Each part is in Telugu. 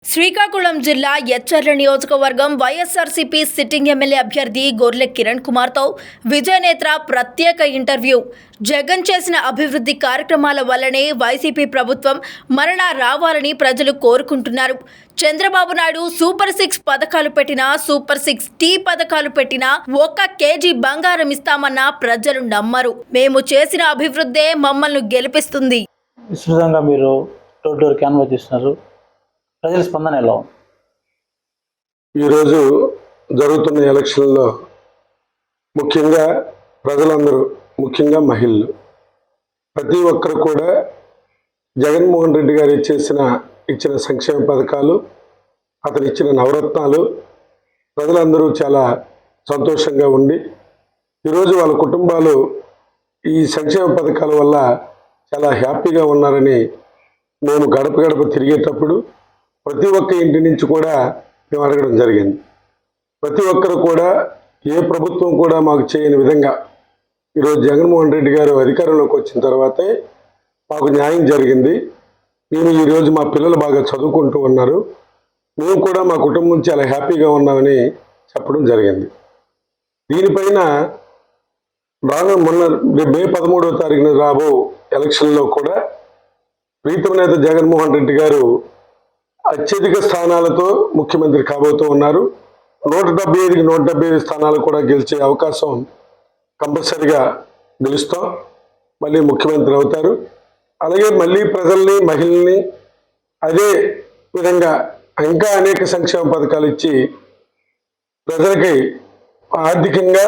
శ్రీకాకుళం జిల్లా ఎచ్చర్ల నియోజకవర్గం వైఎస్ఆర్సీపీ సిట్టింగ్ ఎమ్మెల్యే అభ్యర్థి గొర్లె కిరణ్ కుమార్తో విజయనేత్ర ప్రత్యేక ఇంటర్వ్యూ. జగన్ చేసిన అభివృద్ధి కార్యక్రమాల వల్లనే వైసీపీ ప్రభుత్వం మరలా రావాలని ప్రజలు కోరుకుంటున్నారు. చంద్రబాబు నాయుడు సూపర్ 6 పథకాలు పెట్టినా, సూపర్ 6 టీ పథకాలు పెట్టినా 1 కేజీ బంగారం ఇస్తామన్నా ప్రజలు నమ్మరు. మేము చేసిన అభివృద్ధే మమ్మల్ని గెలిపిస్తుంది. విస్తృతంగా మీరు డోర్ డోర్ క్యాన్వాస్ చేస్తున్నారు. ప్రజల స్పందన ఎలా ఉంది? ఈరోజు జరుగుతున్న ఎలక్షన్లో ముఖ్యంగా ప్రజలందరూ, ముఖ్యంగా మహిళలు, ప్రతి ఒక్కరు కూడా జగన్మోహన్ రెడ్డి గారు ఇచ్చిన సంక్షేమ పథకాలు, అతను ఇచ్చిన నవరత్నాలు ప్రజలందరూ చాలా సంతోషంగా ఉండి ఈరోజు వాళ్ళ కుటుంబాలు ఈ సంక్షేమ పథకాల వల్ల చాలా హ్యాపీగా ఉన్నారని మేము గడప గడప తిరిగేటప్పుడు ప్రతి ఒక్క ఇంటి నుంచి కూడా మేము అడగడం జరిగింది. ప్రతి ఒక్కరు కూడా ఏ ప్రభుత్వం కూడా మాకు చేయని విధంగా ఈరోజు జగన్మోహన్ రెడ్డి గారు అధికారంలోకి వచ్చిన తర్వాతే మాకు న్యాయం జరిగింది. మేము ఈరోజు మా పిల్లలు బాగా చదువుకుంటూ ఉన్నారు, మేము కూడా మా కుటుంబం చాలా హ్యాపీగా ఉన్నామని చెప్పడం జరిగింది. దీనిపైన మొన్న మే 13వ తారీఖున రాబో ఎలక్షన్లో కూడా ప్రీతమ నేత జగన్మోహన్ రెడ్డి గారు అత్యధిక స్థానాలతో ముఖ్యమంత్రి కాబోతూ ఉన్నారు. 175కి 175 స్థానాలు కూడా గెలిచే అవకాశం కంపల్సరిగా గెలుస్తాం, మళ్ళీ ముఖ్యమంత్రి అవుతారు. అలాగే మళ్ళీ ప్రజల్ని, మహిళల్ని అదే విధంగా ఇంకా అనేక సంక్షేమ పథకాలు ఇచ్చి ప్రజలకి ఆర్థికంగా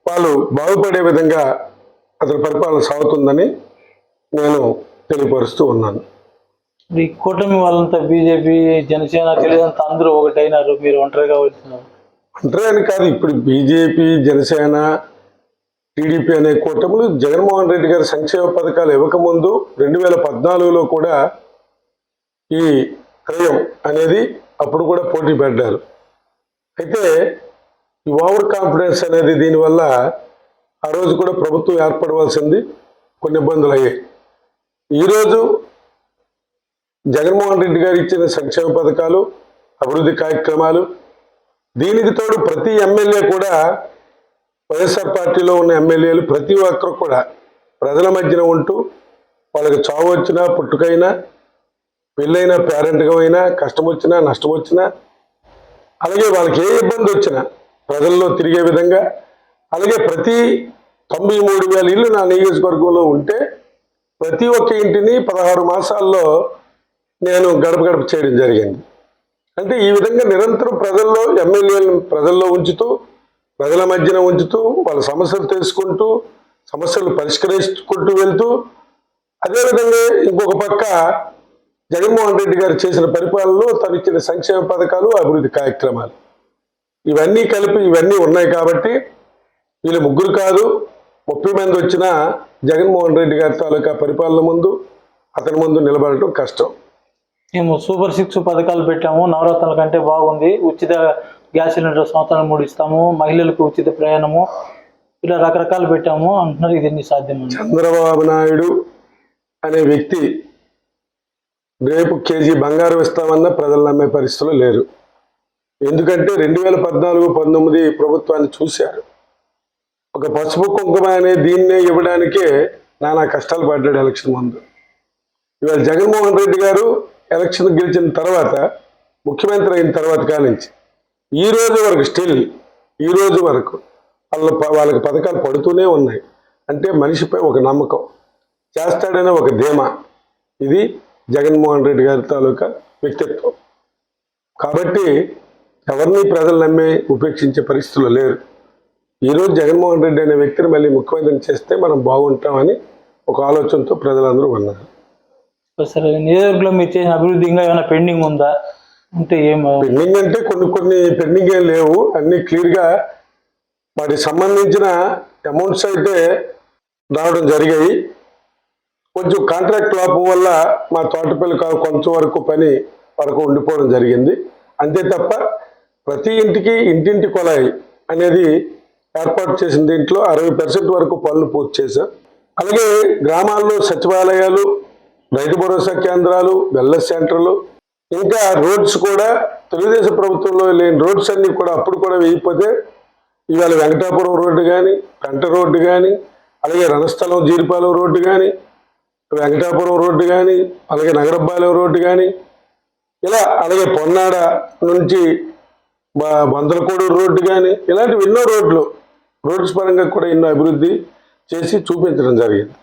వాళ్ళు బాగుపడే విధంగా అతని పరిపాలన సాగుతుందని నేను తెలియపరుస్తూ ఉన్నాను. ఈ కూటమి వాళ్ళంతా బీజేపీ, జనసేన, తెలుగుదేశం అందరూ ఒకటైనారు, మీరు ఒంటరిగా వచ్చినారు. ఒంటరి అని కాదు, ఇప్పుడు బీజేపీ, జనసేన, టీడీపీ అనే కూటములు జగన్మోహన్ రెడ్డి గారి సంక్షేమ పథకాలు ఇవ్వకముందు 2014లో కూడా ఈ క్రయం అనేది అప్పుడు కూడా పోటీ పడ్డారు. అయితే ఈ ఓవర్ కాన్ఫిడెన్స్ అనేది దీనివల్ల ఆ రోజు కూడా ప్రభుత్వం ఏర్పడవలసింది, కొన్ని ఇబ్బందులు అయ్యాయి. ఈరోజు జగన్మోహన్ రెడ్డి గారు ఇచ్చిన సంక్షేమ పథకాలు, అభివృద్ధి కార్యక్రమాలు, దీనికి తోడు ప్రతి ఎమ్మెల్యే కూడా, వైఎస్ఆర్ పార్టీలో ఉన్న ఎమ్మెల్యేలు ప్రతి ఒక్కరు కూడా ప్రజల మధ్యన ఉంటూ వాళ్ళకి చావు వచ్చినా, పుట్టుకైనా, పెళ్ళైనా, పేరెంట్గా అయినా, కష్టం వచ్చినా, నష్టం వచ్చినా, అలాగే వాళ్ళకి ఏ ఇబ్బంది వచ్చినా ప్రజల్లో తిరిగే విధంగా, అలాగే ప్రతి 93,000 ఇళ్ళు నా నియోజకవర్గంలో ఉంటే ప్రతి ఒక్క ఇంటిని 16 మాసాల్లో నేను గడప గడప చేయడం జరిగింది. అంటే ఈ విధంగా నిరంతరం ప్రజల్లో, ఎమ్మెల్యేలను ప్రజల్లో ఉంచుతూ, ప్రజల మధ్యన ఉంచుతూ, వాళ్ళ సమస్యలు తెలుసుకుంటూ, సమస్యలు పరిష్కరించుకుంటూ వెళ్తూ, అదేవిధంగా ఇంకొక పక్క జగన్మోహన్ రెడ్డి గారు చేసిన పరిపాలనలో తను ఇచ్చిన సంక్షేమ పథకాలు, అభివృద్ధి కార్యక్రమాలు ఇవన్నీ కలిపి ఇవన్నీ ఉన్నాయి కాబట్టి వీళ్ళు ముగ్గురు కాదు 30 మంది వచ్చినా జగన్మోహన్ రెడ్డి గారి తాలూకా పరిపాలన ముందు, అతని ముందు నిలబడటం కష్టం. మేము సూపర్ 6 పథకాలు పెట్టాము, నవరత్నాల కంటే బాగుంది, ఉచిత గ్యాస్ సిలిండర్ సంవత్సరం 3 ఇస్తాము, మహిళలకు ఉచిత ప్రయాణము, ఇలా రకరకాలు పెట్టాము అంటున్నారు. ఇది సాధ్యం? చంద్రబాబు నాయుడు అనే వ్యక్తి రేపు కేజీ బంగారం ఇస్తామన్నా ప్రజలు నమ్మే పరిస్థితులు లేరు. ఎందుకంటే 2014-19 ప్రభుత్వాన్ని చూశారు. ఒక పసుపు కుంకుమ అనే దీన్నే ఇవ్వడానికే నానా కష్టాలు పడ్డాడు ఎలక్షన్ ముందు. ఇవాళ జగన్మోహన్ రెడ్డి గారు ఎలక్షన్ గెలిచిన తర్వాత, ముఖ్యమంత్రి అయిన తర్వాత కానించి ఈ రోజు వరకు ఈ రోజు వరకు వాళ్ళకి పథకాలు పడుతూనే ఉన్నాయి. అంటే మనిషిపై ఒక నమ్మకం, చేస్తాడనే ఒక ధీమా, ఇది జగన్మోహన్ రెడ్డి గారి తాలూకా వ్యక్తిత్వం. కాబట్టి ఎవరిని ప్రజలు నమ్మి ఉపేక్షించే పరిస్థితులు లేరు. ఈరోజు జగన్మోహన్ రెడ్డి అనే వ్యక్తిని మళ్ళీ ముఖ్యమంత్రిని చేస్తే మనం బాగుంటామని ఒక ఆలోచనతో ప్రజలందరూ ఉన్నారు. సరే, నియోజకవర్గంలో మీరు చేసిన అభివృద్ధి ఇంకా ఏమైనా పెండింగ్ ఉందా? అంటే పెండింగ్ అంటే కొన్ని పెండింగ్ ఏం లేవు, అన్ని క్లియర్గా వాటికి సంబంధించిన అమౌంట్స్ అయితే రావడం జరిగాయి. కొంచెం కాంట్రాక్ట్ లోపం వల్ల మా తోటపల్లి కొంచెం వరకు పని వరకు ఉండిపోవడం జరిగింది. అంతే తప్ప ప్రతి ఇంటికి ఇంటింటి కొలాయి అనేది ఏర్పాటు చేసిన దీంట్లో 60% వరకు పనులు పూర్తి చేశాం. అలాగే గ్రామాల్లో సచివాలయాలు, రైతు భరోసా కేంద్రాలు, వెల్నెస్ సెంటర్లు, ఇంకా రోడ్స్ కూడా తెలుగుదేశం ప్రభుత్వంలో లేని రోడ్స్ అన్నీ కూడా అప్పుడు కూడా వేయకపోతే ఇవాళ వెంకటాపురం రోడ్డు కానీ, పెంట రోడ్డు కానీ, అలాగే రణస్థలం జీరిపాలెం రోడ్డు కానీ, వెంకటాపురం రోడ్డు కానీ, అలాగే నగరపాలెం రోడ్డు కానీ, ఇలా అలాగే పొన్నాడ నుంచి బందలకోడూరు రోడ్డు కానీ, ఇలాంటివి ఎన్నో రోడ్స్ పరంగా కూడా ఎన్నో అభివృద్ధి చేసి చూపించడం జరిగింది.